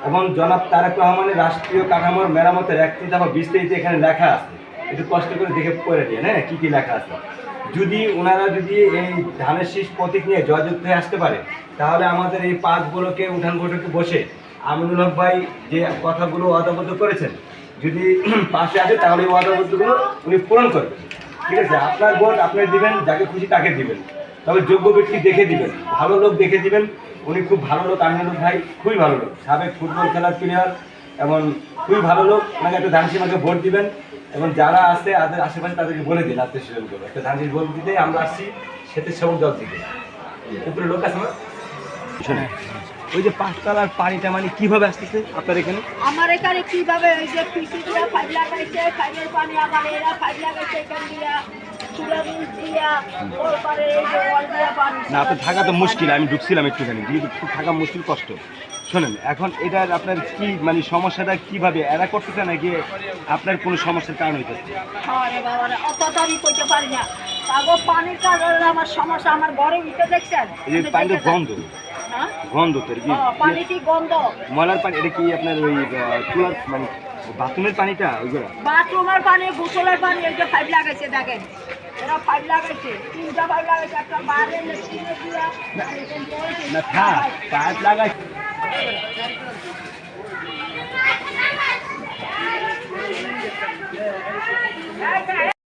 এবং জনাব তারেক রহমানের রাষ্ট্রীয় কাঠামোর মেরামতের 31 দফা 20 তারিখে এখানে লেখা আছে। একটু কষ্ট করে দেখে পড়ে দিয়ে হ্যাঁ কী কী লেখা আছে। যদি ওনারা যদি এই ধানের শীষ প্রতীক নিয়ে জয়যুক্ত হয়ে আসতে পারে, তাহলে আমাদের এই 5 ব্লকে উঠান বৈঠকে বসে আমিনুল হক ভাই যে কথাগুলো ওয়াদাবদ্ধ করেছেন, যদি পাশে আসে তাহলে এই ওয়াদাবদ্ধগুলো উনি পূরণ করবেন। ঠিক আছে, আপনার ভোট আপনি দিবেন, যাকে খুশি তাকে দিবেন, তবে যোগ্য ব্যক্তি দেখে দিবেন, ভালো লোক দেখে দিবেন। উনি খুব ভালো লোক, আমিনুল ভাই খুবই ভালো লোক, সাবেক ফুটবল খেলার প্লেয়ার এবং খুবই ভালো লোক। ওনাকে একটা ধানসীমাকে ভোট দিবেন এবং যারা আছে তাদের আশেপাশে তাদেরকে বলে দিন আত্মীয় স্বজন করে একটা ধানসির ভোট দিতে আমরা আসছি স্বেচ্ছাসেবক দল থেকে। উপরে লোক আছে না শোনে ওই যে 5 তলার পানিটা মানে কিভাবে আসতেছে আপনার এখানে? আমার এখানে কিভাবে ওই যে পিসিরা ফাইল লাগাইছে, ফাইলের পানি আবার এরা ফাইল লাগাইছে এখান দিয়া চুলা নিচ দিয়া ওর পারে এই যে ওয়াল দিয়া পানি। না আপনি থাকা তো মুশকিল, আমি ঢুকছিলাম একটুখানি, যেহেতু থাকা মুশকিল কষ্ট। শোনেন এখন এটার আপনার কি মানে সমস্যাটা কিভাবে এরা করতেছে নাকি আপনার কোনো সমস্যার কারণ হইতেছে? হ্যাঁ রে বাবা রে, অত তো আমি কইতে পারি না। তাগো পানির কারণে আমার সমস্যা, আমার ঘরে উঠে দেখছেন এই যে পানিটা গন্ধ, হ্যাঁ গন্ধ তো কি পানি কি গন্ধ? ময়লার পানি, এটা কি আপনার ওই চুলার মানে বাথরুমের পানিটা ওইগুলো? বাথরুমের পানি, গোসলের পানি, এই যে পাইপ লাগাইছে দেখেন, এরা পাইপ লাগাইছে, 3টা পাইপ লাগাইছে, একটা বাইরে মেশিনে দিয়া না থাক পাইপ লাগাই